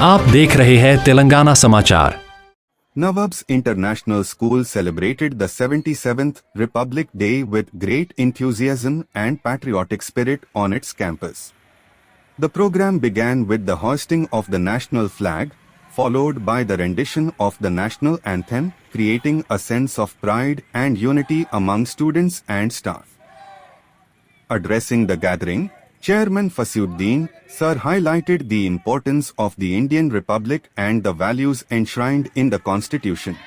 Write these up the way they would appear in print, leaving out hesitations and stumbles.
आप देख रहे हैं तेलंगाना समाचार। Nawab's International School celebrated the 77th Republic Day with great enthusiasm and patriotic spirit on its campus. The program began with the hoisting of the national flag, followed by the rendition of the national anthem, creating a sense of pride and unity among students and staff. Addressing the gathering, Chairman Fasiuddin Sir highlighted the importance of the Indian Republic and the values enshrined in the Constitution.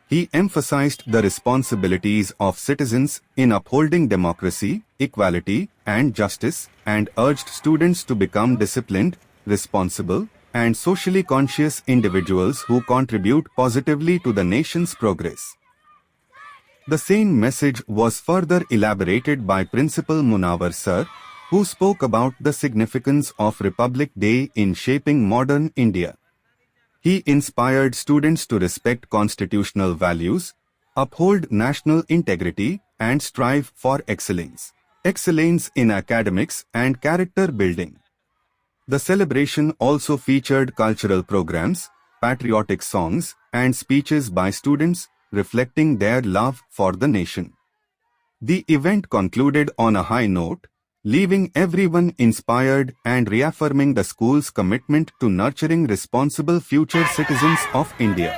He emphasized the responsibilities of citizens in upholding democracy, equality, and justice, and urged students to become disciplined, responsible, and socially conscious individuals who contribute positively to the nation's progress. The same message was further elaborated by Principal Munawar Sir, who spoke about the significance of Republic Day in shaping modern India. He inspired students to respect constitutional values, uphold national integrity, and strive for excellence. Excellence in academics and character building. The celebration also featured cultural programs, patriotic songs, and speeches by students, reflecting their love for the nation. The event concluded on a high note, leaving everyone inspired and reaffirming the school's commitment to nurturing responsible future citizens of India.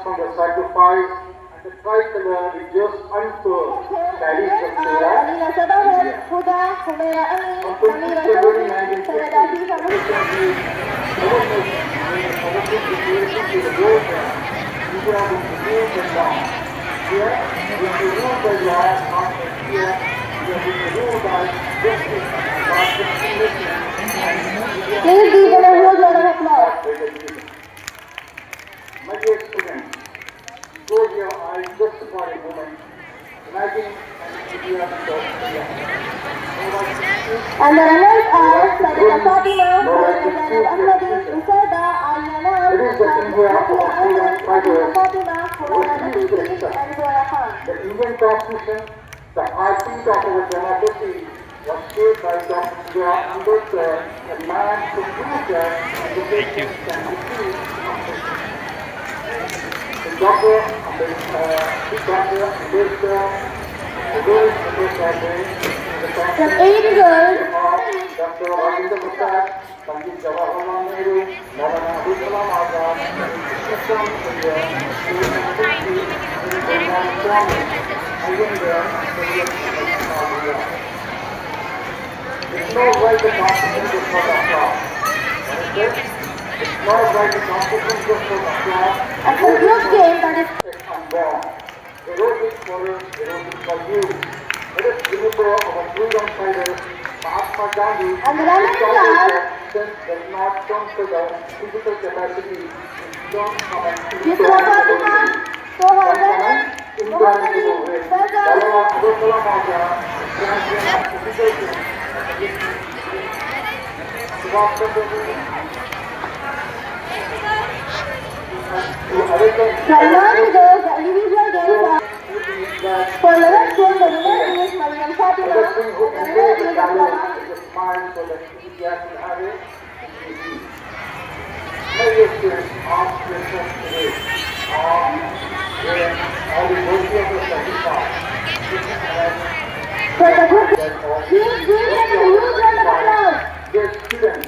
From the sacrifice and the tricolor with just unfurled Paris of Torah, on 20th February 1950, to the world, India was removed and down. Here, we are ruled by law, not by fear. We are being ruled by justice, not discrimination. Please give them a huge round of applause. My dear students, close your eyes just for a moment. Imagine an India without India. And the runners are Sarita Fatima, Sarita Ahmadi, Usada, Aryana, It is the India of freedom fighters. Fatima, Khurana Nafi, and Zoya Khan. The Indian Constitution, the heartbeat of our democracy, was shaped by Dr. B.R. Ambedkar, a man who proved that education can be free of freedom. Dr. Ambedkar, the girls From 8 girls, Dr. Rajendra Prasad, Pandit Jawaharlal Nehru, Maulana Abul Kalam Azad, Islam India, it's not right the Constitution just for the applause. It's not right the Constitution just for the applause. and for group game that is It's unborn. They wrote it for us, they wrote it for you. Let us remember our freedom fighters, Mahatma Gandhi, And the runners who are strength does not come to the physical capacity, it comes from an Yusra Fatima, Sohagan, Muhammad Ali, Faisal, Abul Kalam Azad, champion of physical strength. Subhash Chandra Bose, From 9 girls, the individual games are for 11 girls, the winner is Mariam Fatima, the winner is Asma. smile so that India can have it. Many students ask questions today where all the worthy of the certified. So the group is using the colors. Dear students,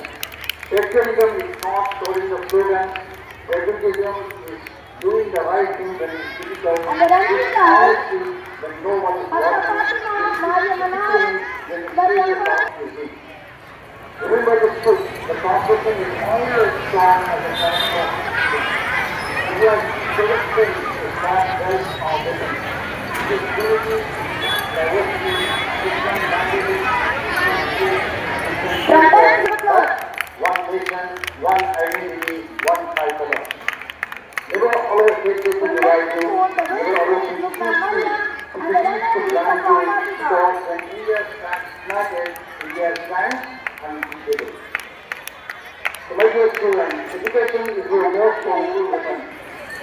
patriotism is not showing the slogan. Patriotism is doing the right thing when it's difficult. And the running stars, When no one is Hasta watching. Fatima, Maria Manal, When it's Maria doing the Manal. right thing. Remember the truth. The competition is only as strong as the platform. We are selecting the strong voice of the this unity, diversity, different languages, Brothers, good luck. one nation, one identity, one tricolour. Never allow hatred to divide you. Never allow confusion to blind you. Because when India stands united, India stands unbeatable. So my dear students, education is your most powerful weapon.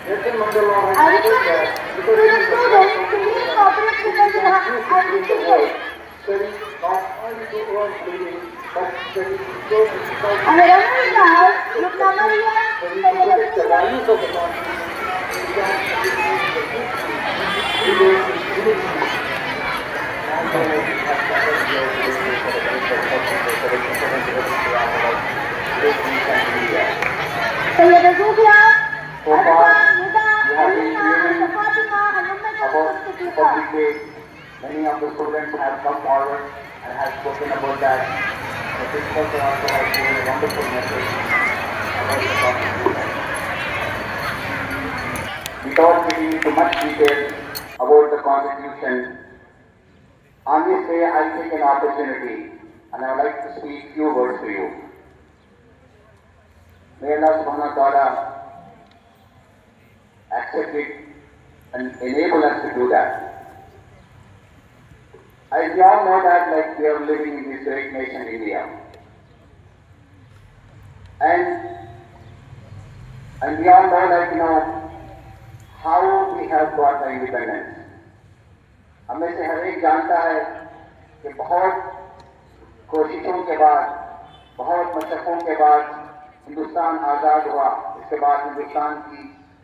Nelson Mandela I has said request that to the students to please cooperate with us and investigate. study not only to earn living, but study to show the society. And the running stars, Lupna Maria, Study to Maria protect the Manal. values of the Constitution. We can educate the people. We will unity. And we have started your education for the benefit of Sayyida Zubia, So far, Arfan, Nida, you have been Alina, hearing Hasta Fatima, and Ummah about Jalal public day. Many of the students have come forward and have spoken about that. The principals also have given a wonderful message about the Constitution. Without getting into much detail about the Constitution, on this day I take an opportunity and I would like to speak few words to you. May Allah subhanahu wa ta'ala accept it and enable us to do that. As we all know that like we are living in this great nation India. And we all know that how we have got the independence. हम में से हर एक जानता है कि बहुत कोशिशों के बाद, बहुत मशक्क़तों के बाद हिंदुस्तान आज़ाद हुआ। इसके बाद हिंदुस्तान की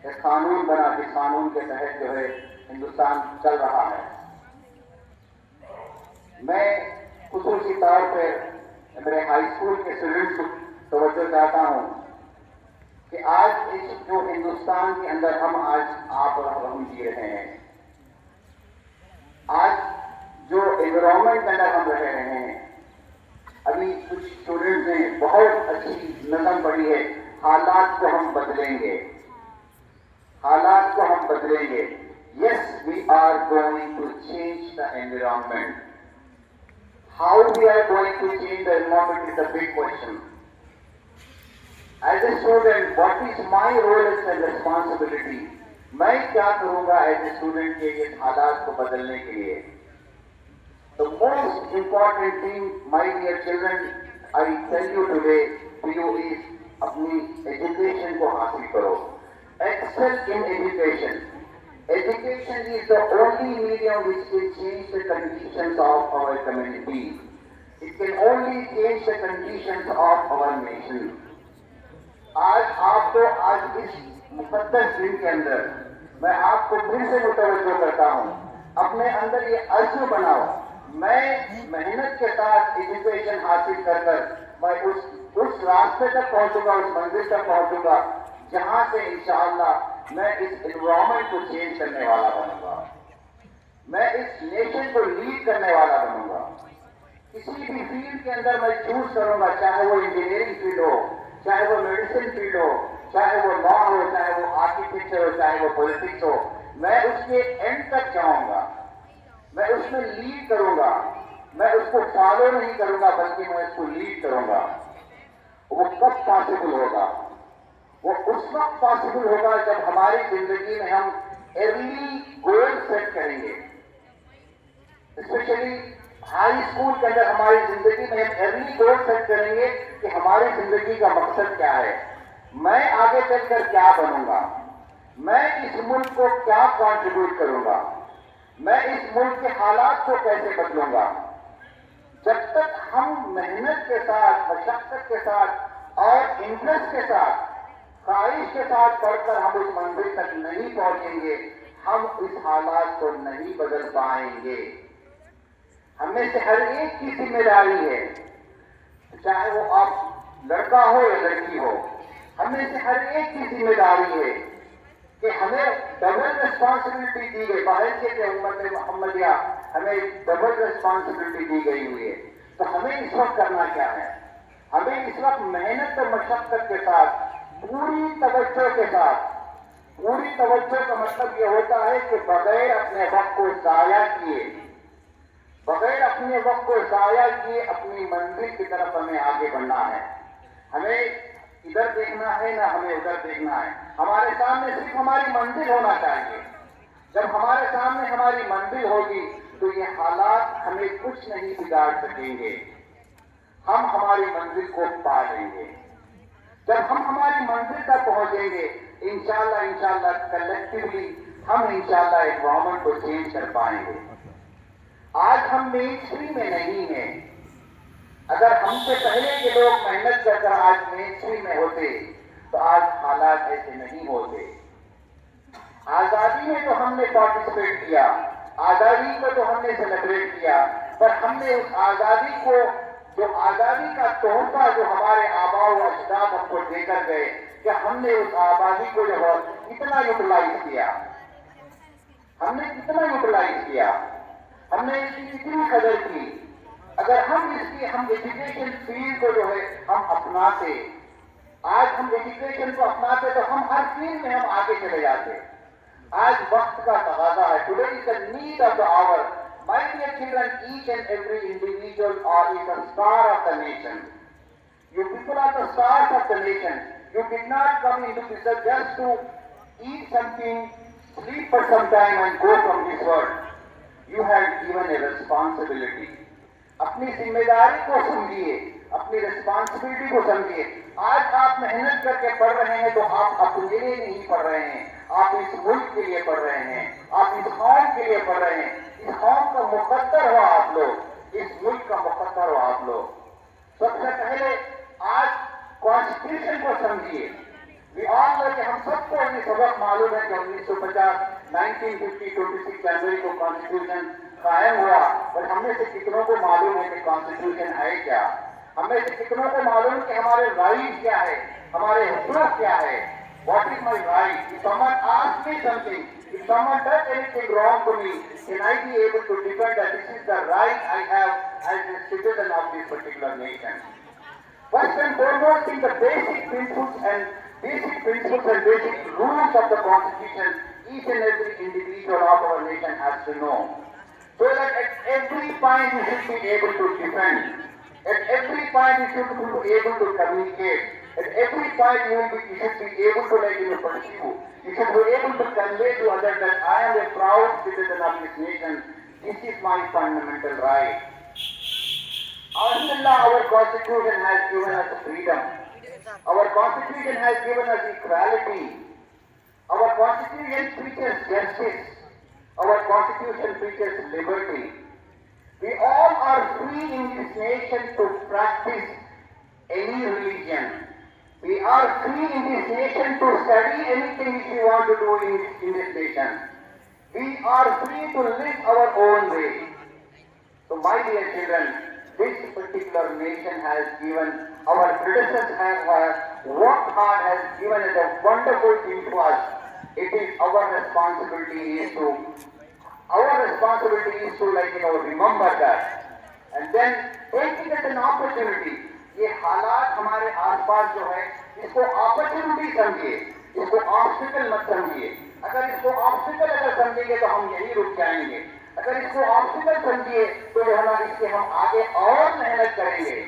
एक कानून बना, जिस कानून के तहत जो है हिंदुस्तान चल रहा है। मैं खुसूसी तौर पर मेरे हाई स्कूल के स्टूडेंट्स को तवज्जो चाहता हूँ कि आज इस जो हिंदुस्तान के अंदर हम आज आप और हम जी रहे हैं, आज जो एनवायरमेंट के अंदर हम रह रहे हैं, अभी कुछ स्टूडेंट्स ने बहुत अच्छी नज़म पढ़ी है, हालात को हम बदलेंगे, हालात को हम बदलेंगे। Yes, we are going to change the environment. How we are going to change the environment is the big question. As a student, what is my role as a responsibility? मैं क्या करूँगा as a student के इस हालात को बदलने के लिए? The most important thing, my dear children, I tell you today to you is अपनी education को हासिल करो. Excel in education. Education is the only medium which can change the conditions of our community. It can only change the conditions of our nation. आज आपको आज इस मुक़द्दस दिन के अंदर मैं आपको फिर से मुतवज्जो करता हूँ, अपने अंदर ये अज़्म बनाओ, मैं मेहनत के साथ एजुकेशन हासिल कर मैं उस रास्ते तक पहुँचूंगा, उस मंजिल तक पहुँचूंगा जहाँ से इंशाअल्लाह मैं इस एनवायरमेंट को चेंज करने वाला बनूंगा, मैं इस नेशन को लीड करने वाला बनूंगा। किसी भी फील्ड के अंदर मैं चूज करूंगा, चाहे वो इंजीनियरिंग फील्ड हो, चाहे वो मेडिसिन फील्ड हो, चाहे वो लॉ हो, चाहे वो आर्किटेक्चर हो, चाहे वो पॉलिटिक्स हो, मैं उसके एंड तक जाऊंगा, मैं उसमें लीड करूंगा, मैं उसको फॉलो नहीं करूंगा बल्कि मैं उसको लीड करूंगा। वो कब पॉसिबल होगा? वो उस वक्त पॉसिबल होगा जब हमारी जिंदगी में हम अर्ली गोल सेट करेंगे। स्पेशली हाई स्कूल के अंदर हमारी जिंदगी में हम अर्ली गोल सेट करेंगे कि हमारी जिंदगी का मकसद क्या है, मैं आगे चलकर क्या बनूंगा, मैं इस मुल्क को क्या कंट्रीब्यूट करूंगा, मैं इस मुल्क के हालात को कैसे बदलूंगा। जब तक हम मेहनत के साथ, मशक्कत के साथ और इंटरेस्ट के साथ, ख्वाहिश के साथ पढ़कर हम उस मंजिल तक नहीं पहुंचेंगे, हम इस हालात को नहीं बदल पाएंगे। हमें से हर एक की जिम्मेदारी है, चाहे वो आप लड़का हो या लड़की हो, हमें से हर एक की जिम्मेदारी है कि हमें डबल रिस्पॉन्सिबिलिटी दी गई। बाहर के उम्मत मोहम्मदिया हमें डबल रिस्पॉन्सिबिलिटी दी गई हुई है। तो हमें इस वक्त करना क्या है? हमें इस वक्त मेहनत और मशक्कत के साथ, पूरी तवज्जो के साथ, पूरी तवज्जो का मतलब यह होता है कि बगैर अपने वक्त को जाया किए, बगैर अपने वक्त को जाया किए अपनी मंजिल की तरफ हमें आगे बढ़ना है। हमें इधर देखना है ना हमें उधर देखना है। हमारे सामने सिर्फ हमारी मंजिल होना चाहिए। जब हमारे सामने हमारी मंजिल होगी तो ये हालात हमें कुछ नहीं बिगाड़ सकेंगे। हम हमारी मंजिल को पा लेंगे। जब हम हमारी मंजिल तक पहुंचेंगे, इंशाल्लाह कलेक्टिवली हम इंशाल्लाह एनवायरमेंट को चेंज कर पाएंगे। आज हम मेन स्ट्रीम में नहीं हैं। अगर हमसे पहले के लोग मेहनत कर आज मेन स्ट्रीम में होते तो आज हालात ऐसे नहीं होते। आजादी में तो हमने पार्टिसिपेट किया, आजादी को तो हमने सेलिब्रेट किया, पर हमने उस आजादी को, जो आजादी का तोहफा जो हमारे आबा व अजदाद हमको देकर गए, क्या हमने उस आबादी को जो है कितना यूटिलाइज किया? हमने कितना यूटिलाइज किया? हमने इसकी कितनी कदर की? अगर हम एजुकेशन फील्ड को जो है हम अपनाते, आज हम एजुकेशन को अपनाते तो हम हर फील्ड में हम आगे चले जाते। आज वक्त का तकाजा है। Today is the need of the hour. My dear children, each and every individual is a star of the nation. You people are the stars of the nation. You did not come into this earth just to eat something, sleep for some time and go from this world. You have given a responsibility. अपनी जिम्मेदारी को समझिए, अपनी responsibility को समझिए। आज आप मेहनत करके पढ़ रहे हैं तो आप अपने लिए नहीं पढ़ रहे हैं, आप इस मुल्क के लिए पढ़ रहे हैं, आप इस कौम के लिए पढ़ रहे हैं। इस कौम का मुकद्दर हो आप लोग, इस मुल्क का मुकद्दर हो आप लोग। सबसे पहले आज कॉन्स्टिट्यूशन को समझिए। हम सबको ये सबक मालूम है कि 1950 1950 26 जनवरी को कॉन्स्टिट्यूशन कायम हुआ, पर हमें से कितनों को मालूम है कि कॉन्स्टिट्यूशन है क्या? हमें से कितनों को मालूम कि हमारे राइट क्या है, हमारे हुकूक क्या है? What is my right? If someone asks me something, if someone does anything wrong to me, can I be able to defend that this is the right I have as a citizen of this particular nation? First and foremost, in the basic principles and basic rules of the Constitution, each and every individual of our nation has to know. So that at every point you should be able to defend. At every point you should be able to communicate. At every point you should be able to pursue. You should be able to convey to others that I am a proud citizen of this nation. This is my fundamental right. Alhamdulillah, our Constitution has given us freedom. Our Constitution has given us equality. Our Constitution preaches justice. Our Constitution preaches liberty. We all are free in this nation to practice any religion. We are free in this nation to study anything which we want to do in this nation. We are free to live our own way. So my dear children, this particular nation has given, our predecessors have worked hard, has given us a wonderful thing to us. It is our responsibility is to remember that. And then take it as an opportunity. ये हालात हमारे आसपास जो है, इसको opportunity समझिए, इसको obstacle मत समझिए। अगर इसको ऑब्स्टिकल समझेंगे तो हम यही रुक जाएंगे। अगर इसको ऑब्स्टिकल समझिए तो जो है ना, इसके हम आगे और मेहनत करेंगे,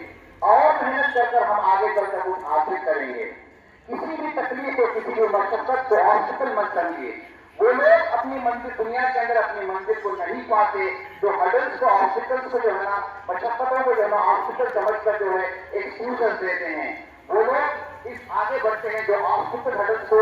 और मेहनत कर हम आगे चलकर कुछ हासिल करेंगे। किसी भी तकलीफ को, किसी भी मशक्कत को ऑब्स्टिकल मत समझिए। वो लोग अपनी मंजिल, दुनिया के अंदर अपनी मंजिल को नहीं पाते, जो हडल्स को, ऑब्स्टिकल्स को जो है ना, मशक्कतों को जो है ना ऑब्स्टिकल समझकर जो है एक्सक्यूजेस देते हैं। वो लोग इस आगे बढ़ते हैं जो ऑब्स्टिकल हडल्स को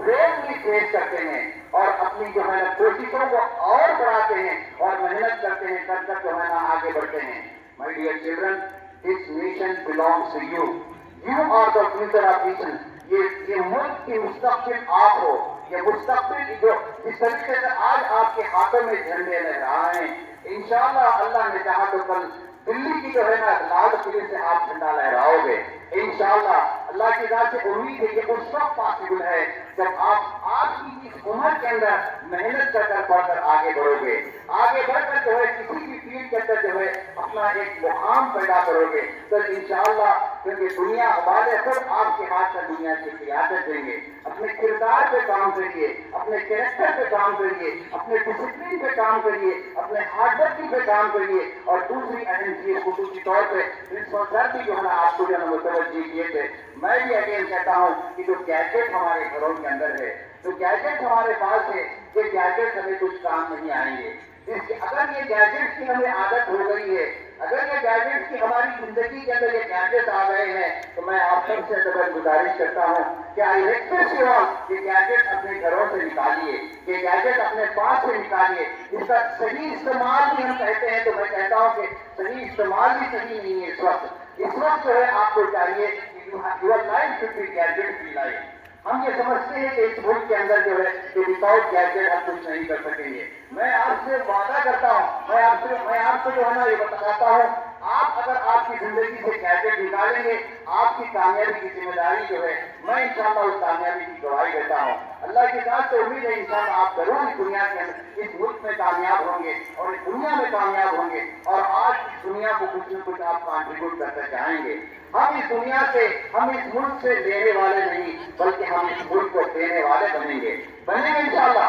ब्रेवली फेस करते हैं और अपनी जो है ना कोशिशों को और बढ़ाते हैं और मेहनत करते हैं, कर जो है ना आगे बढ़ते हैं। My dear children, this nation belongs to you. You are the future of nation. ये मुल्क की मुस्तक़बिल आप हो. ये मुस्तक़बिल जो इस तरीके से आज आपके हाथों में झंडे लहरा हैं, इंशाअल्लाह अल्लाह ने चाहा तो कल दिल्ली की जो है ना लाल किले से आप झंडा लहराओगे. इंशाअल्लाह अल्लाह की राह से उम्मीद है कि उस वक्त पॉसिबल है जब आप आपकी इस उम्र के अंदर मेहनत कर पढ़कर आगे बढ़ोगे. आगे बढ़कर जो है किसी भी फील्ड के अंदर जो है अपना एक मुकाम पैदा करोगे तो इंशाअल्लाह, क्योंकि दुनिया वाले खुद आपके हाथ में दुनिया की सियासत देंगे. अपने किरदार पे काम करिए, अपने कैरेक्टर पे काम करिए, अपने डिसिप्लिन पे काम करिए, अपने हार्डवर्किंग पे काम करिए. और दूसरी अहम चीज खुसूसी तौर पर प्रिंसिपल सर भी जो है ना आपको जो है मुतवज्जो किए थे. मैं भी अगेन कहता हूँ कि जो गैजेट हमारे घरों के अंदर है, जो गैजेट हमारे पास है, ये गैजेट हमें कुछ काम नहीं आएंगे. अगर ये गैजेट्स की हमें आदत हो गई है, अगर ये गैजेट्स की हमारी जिंदगी के अंदर ये गैजेट आ गए हैं, तो मैं आप सबसे अगर गुजारिश करता हूँ कि आई रिक्वेस्ट यू ऑल, ये गैजेट अपने घरों से निकालिए, ये गैजेट अपने पास से निकालिए. इसका सही इस्तेमाल भी हम कहते हैं, तो मैं कहता हूँ कि सही इस्तेमाल भी सही नहीं है. इस वक्त जो है आपको चाहिए your life should be gadget free life. हम ये समझते हैं कि इस मुल्क के अंदर जो है कि विदाउट गैजेट हम कुछ नहीं कर सकेंगे. मैं आपसे वादा करता हूँ, मैं आपसे जो है ना ये बताता हूँ, आप अगर आपकी जिंदगी से गैजेट निकालेंगे, आपकी कामयाबी की जिम्मेदारी जो है मैं इंशाअल्लाह उस कामयाबी की गवाही देता हूँ. अल्लाह की जात से उम्मीद है इंशाअल्लाह आप जरूर इस दुनिया के अंदर इस मुल्क में कामयाब होंगे और इस दुनिया में कामयाब होंगे और आज इस दुनिया को कुछ न कुछ आप कॉन्ट्रीब्यूट करना चाहेंगे. हम इस दुनिया से, हम इस मुल्क से लेने वाले नहीं, बल्कि हम इस मुल्क को देने वाले बनेंगे इंशाअल्लाह.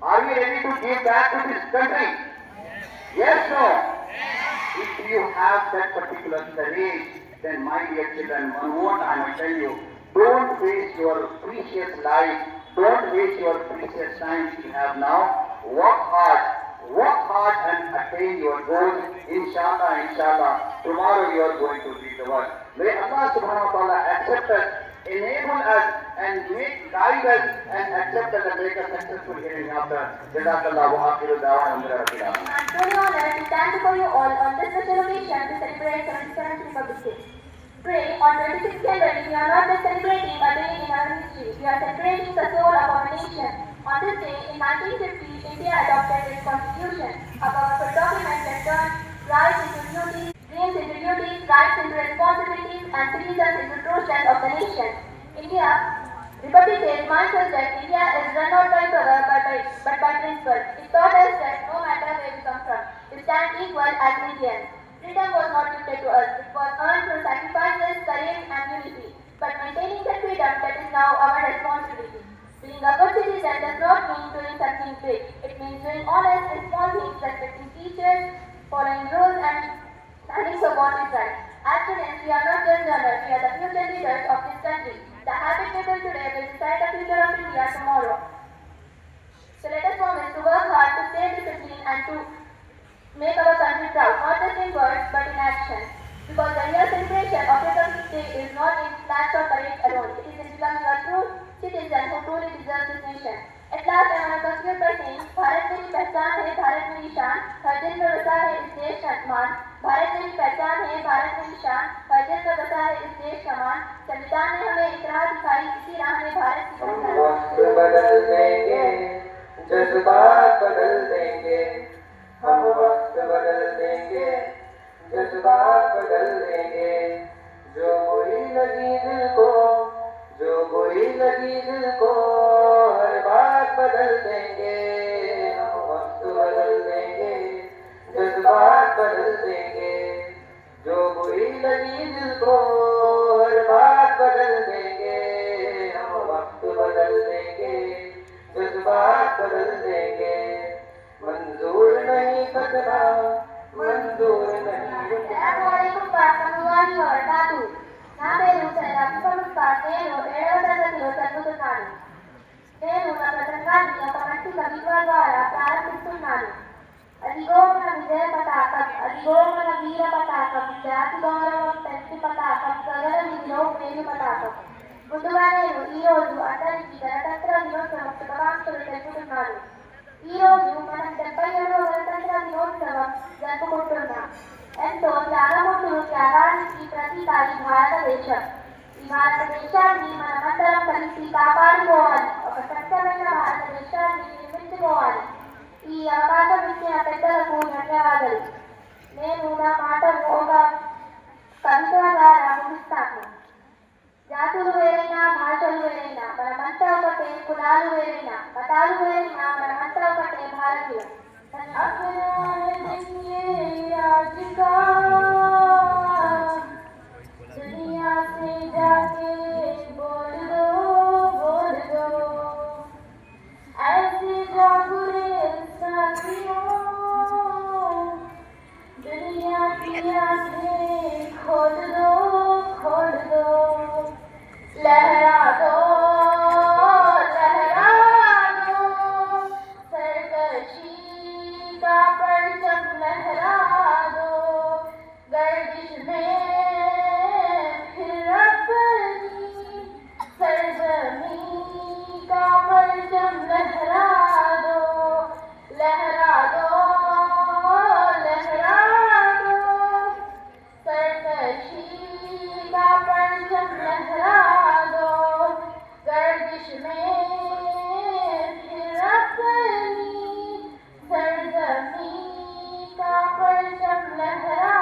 Are we ready to give back to this country? Yes, no? If you have that particular courage, then my dear children, one more time I tell you, don't waste your precious life, don't waste your precious time you have now. Work hard and attain your goals. Inshallah, tomorrow you are going to reach the world. May Allah subhanahu wa ta'ala accept us, enable us and guide us and accept us and make us successful hereafter. Jazakallah wa akhiru da'wana alhamdulillah. I'm truly honored to stand before you all on this special occasion to celebrate 77th Republic Day. Today, on 26th January, we are not just celebrating a day in our history, we are celebrating the soul of our nation. On this day, in 1950, India adopted its constitution, a powerful document that turned rights into duties, dreams into duties, rights into responsibilities, and citizens into true strength of the nation. Republic Day reminds us that India is run not by power but by principle. It taught us that no matter where we come from, we stand equal as Indians. Freedom was not gifted to us, it was earned through sacrifices, courage and unity. But maintaining that freedom, that is now our responsibility. Being a good citizen does not mean doing something big. It means doing honest and small things, respecting teachers, following rules and standing for what is right. As students, we are not just learners, we are the future leaders of this country. The happy people today will decide the future of India tomorrow. So let us promise to work hard, to stay disciplined and to make our country proud, not just in words but in action. Because the real celebration of Republic Day is not in flags or parades alone. It is in becoming a true citizen who truly deserves this nation. At last, I want to conclude by saying, Bharat मेरी पहचान है, भारत मेरी शान, हर दिल में बसा है इस देश का मान. भारत मेरी पहचान है, भारत मेरी शान, हर दिल में बसा है इस देश का मान. संविधान ने हमें एक राह दिखाई, इसी राह में भारत की पहचान. वक्त बदल देंगे, जज्बात बदल देंगे, हम वक्त बदल देंगे, जज्बात बदल देंगे. जो बुरी लगी दिल को, जो बुरी लगी दिल को, हर बात बदल देंगे. हम वक्त बदल देंगे, जज्बात बदल देंगे. जो बुरी लगी दिल को, हर बात बदल देंगे. हम वक्त बदल देंगे, जज्बात बदल देंगे. मंजूर नहीं खतरा, मंजूर नहीं. Assalamualaikum warahmatullahi wabarakatuh. నా పేరు రవిపరుస్తా. నేను 7వ తరగతిలో చదువుతున్నాను. నేను నా ప్రసంగాన్ని ఒక మంచి కవిత్వ ద్వారా ప్రారంభిస్తున్నాను. అదిగో మన విజయ పతాకం, అదిగో మన వీర పతాకం, జాతి గౌరవం పెంచి పతాకం, ప్రజల విధిలో మేలు పతాకం. ముందుగా నేను ఈరోజు అందరికీ గణతంత్ర దినోత్సవం శుభాకాంక్షలు తెలుపుతున్నాను. ఈరోజు మనం 77వ గణతంత్ర దినోత్సవం జరుపుకుంటున్నాం. కాపాడుకోవాలి భారతదేశం. ఈ భారతదేశాన్ని మనమందరం కలిసి కాపాడుకోవాలి. ఒక స్వచ్ఛమైన భారతదేశాన్ని నిర్మించుకోవాలి. ఈ అవకాశం ఇచ్చిన పెద్దలకు ధన్యవాదాలు. నేను నా మాటను ఒక కవిత ద్వారా ముగిస్తాను. జాతులు వేరైనా, భాషలు వేరైనా, మనమంతా ఒకటే. కులాలు వేరైనా, మతాలు వేరైనా, మనమంతా ఒకటే భారతీయులు. दुनिया से जाके बोल दो ऐसे जागो रे साथियों, दुनिया की आंखें खोल दो लहरा दो सरकशी का परचम लहरा दो, गर्दिश में फिर अपनी सरजमी का परचम लहरा दो सरकशी का परचम लहरा दो, गर्दिश में फिर अपनी सरजमी का परचम लहरा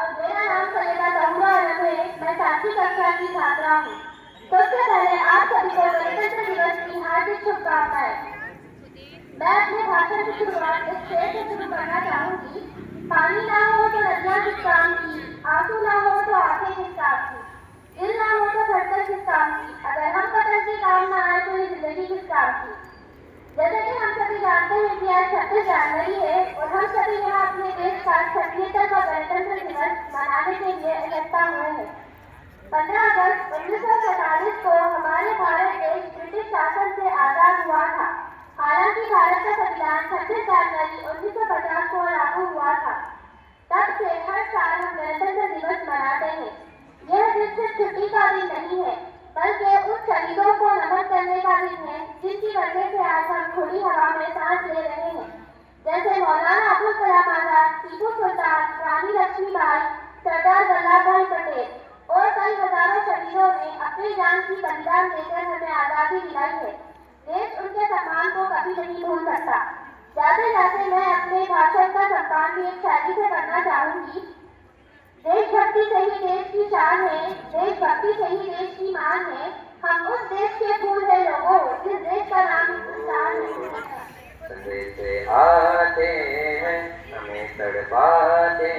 दो। मेरा नाम सलीला तहुरा है, मैं 7वीं कक्षा की छात्रा हूँ। सबसे पहले आप सभी को गणतंत्र दिवस की हार्दिक शुभकामनाएं। मैं अपने भाषण की शुरुआत इस शेर से शुरू करना चाहूंगी। पानी ना हो तो नदियाँ किस काम की, आंसू ना हो तो आंखें किस काम की, दिल ना हो तो धड़कन किस काम की, अगर हम पतन के काम ना आए तो ये जिंदगी किस काम की। जैसे कि हम सभी जानते हैं कि आज 26 जनवरी है और हम सभी यहाँ अपने देश का 76वां गणतंत्र दिवस मनाने के लिए इकट्ठा हुए हैं। 15 अगस्त 1947 को हमारे भारत देश ब्रिटिश शासन से आजाद हुआ था। हालांकि भारत का संविधान 26 जनवरी 1950 को लागू हुआ था। तब से हर साल हम गणतंत्र दिवस मनाते हैं। यह दिन सिर्फ छुट्टी का दिन नहीं है, बल्कि उन शहीदों को नमन करने का दिन है जिनकी वजह से आज हम खुली हवा में सांस ले रहे हैं। जैसे मौलाना अबुल कलाम आजाद, टीपू सुल्तान, रानी लक्ष्मीबाई, सरदार वल्लभ भाई पटेल और कई हजारों शहीदों ने अपनी जान की बलिदान देकर हमें आजादी दिलाई है। देश उनके सम्मान को कभी नहीं भूल सकता। जाते जाते मैं अपने भाषण का सम्मान भी एक शायरी से करना चाहूंगी। देशभक्ति से ही देश की शान है, देशभक्ति से ही देश की मान है। हम उस देश के फूल है लोगों, जिस देश का नाम हिंदुस्तान है। संदेश आते हैं हमें तड़पाते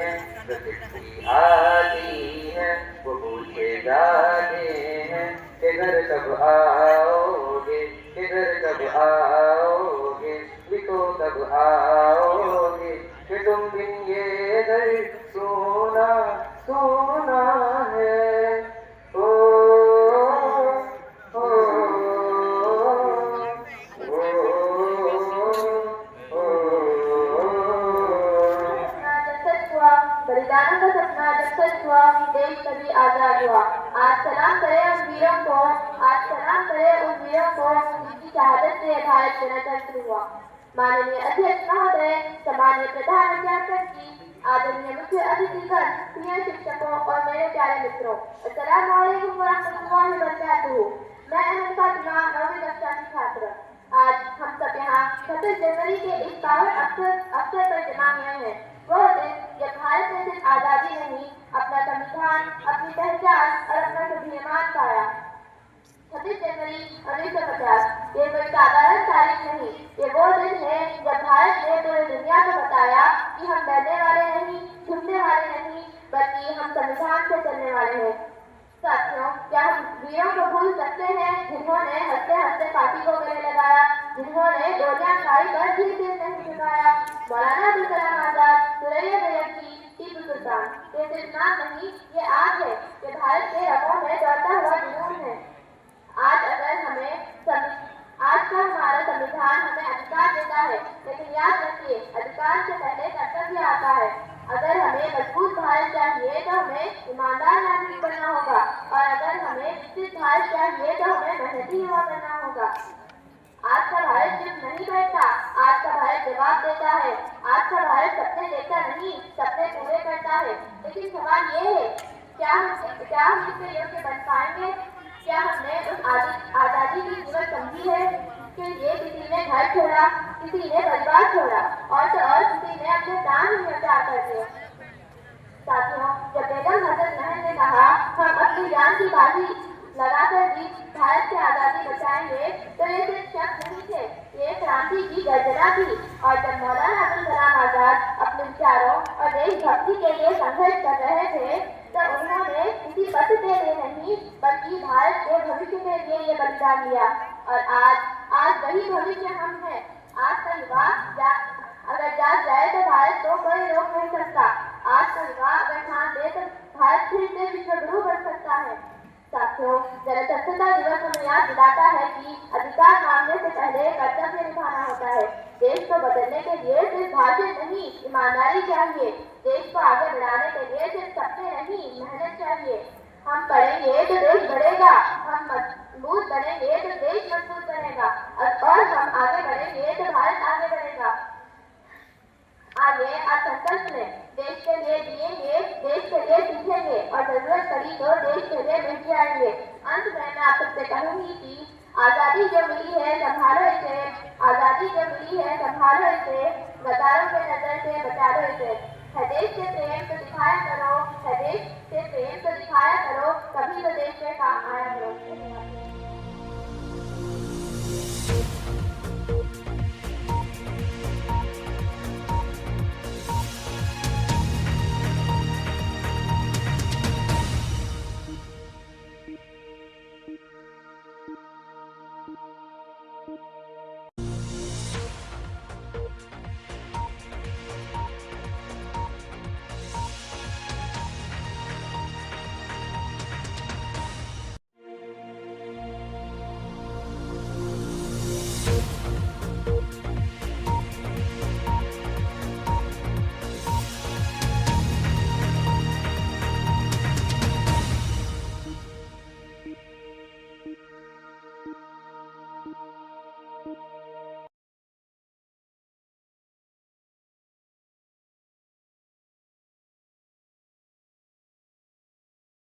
हैं, प्रकृति आती है वो पूछे जाते हैं कि घर कब आओगे, कि घर कब आओगे, लिखो कब आओगे, कि तुम बिन ये घर सोना सोना है। ओ ओ बलिदान का सपना जब सच हुआ, देश कभी आजाद हुआ। आज सलाम करे उन वीरों को, आज सलाम करे उन वीरों को जिनकी शहादत से भारत गणतंत्र हुआ। माननीय अध्यक्ष महोदय, सम्मानीय प्रधान अध्यापक जी, आदरणीय मुख्य अतिथिगण, प्रिय शिक्षकों और मेरे प्यारे मित्रों, अस्सलाम वालेकुम वरहमतुल्लाहि वबरकातुहू। मैं अहमद फातिमा, 9वीं कक्षा की छात्र। आज हम सब यहाँ 26 जनवरी के इस पावन अवसर पर जमा हुए हैं। वह दिन जब भारत ने सिर्फ आजादी नहीं, अपना संविधान, अपनी पहचान और अपना स्वाभिमान पाया। 26 जनवरी 1950 ये कोई साधारण तारीख नहीं, ये वो दिन है जब भारत ने पूरी दुनिया को बताया कि हम डरने वाले नहीं, झुकने वाले नहीं, बल्कि हम संविधान से चलने वाले हैं। साथियों, क्या हम वीरों को भूल सकते हैं जिन्होंने हंसते हंसते फांसी को गले लगाया, जिन्होंने गोलियां खाई पर भी दिल नहीं झुकाया? मौलाना अबुल कलाम आजाद, सुरैया बैरकी, टीपू सुल्तान, ये सिर्फ नाम नहीं, ये आग है, ये भारत के रगों में दौड़ता हुआ जुनून है। आज का हमारा संविधान हमें अधिकार देता है, लेकिन याद रखिए, अधिकार से पहले कर्तव्य आता है। अगर हमें मजबूत भारत चाहिए तो हमें ईमानदार नागरिक बनना होगा, और अगर हमें विकसित भारत चाहिए तो हमें मेहनती युवा बनना होगा। आज का भारत सिर्फ नहीं बैठता, आज का भारत जवाब देता है। आज का भारत सपने देखता नहीं, सपने पूरे करता है। लेकिन सवाल ये है क्या हम इसके योग्य बन पाएंगे? क्या हमने उस आजादी की कीमत समझी है कि ये किसी ने घर छोड़ा, किसी ने परिवार छोड़ा और तो और किसी ने अपने प्राण ही न्यौछावर कर दिए। साथियों, जब बेगम हजरत महल ने कहा हम अपनी जान की बाजी लगाकर भी भारत की आजादी बचाएंगे, तो ये सिर्फ शब्द नहीं थे, ये क्रांति की गर्जना थी। और जब मौलाना अबुल कलाम आजाद अपने विचारों और देशभक्ति के लिए संघर्ष कर रहे थे, तो उन्होंने किसी पद के लिए नहीं बल्कि भारत के भविष्य के लिए ये बलिदान दिया। और आज वही भविष्य हम हैं। आज का युवा अगर जाग जाए तो भारत को कोई रोक नहीं सकता। आज का युवा अगर ठान दे तो भारत फिर से विश्व गुरु बन सकता है। साथियों, जनजातीयता दिवस हमें याद दिलाता है कि अधिकार मांगने से पहले कर्तव्य निभाना होता है। देश को बदलने के लिए सिर्फ भाषण नहीं, ईमानदारी चाहिए। देश को आगे बढ़ाने के लिए सिर्फ सपने नहीं, मेहनत चाहिए। हम पढ़ेंगे तो देश बढ़ेगा, हम मजबूत बनेंगे तो देश मजबूत बनेगा और हम आगे बढ़ेंगे तो भारत आगे बढ़ेगा। आगे आज संकल्प लें, देश के लिए जिएंगे, देश के लिए सीखेंगे और जरूरत पड़ी तो देश के लिए मिट जाएंगे। अंत में मैं आप सबसे कहूंगी कि आजादी जो मिली है संभालो इसे, आजादी जो मिली है संभालो इसे, गद्दारों के नजर से बचा लो इसे। है देश से प्रेम तो दिखाया करो, है देश से प्रेम तो दिखाया करो, कभी तो देश के काम आया करो।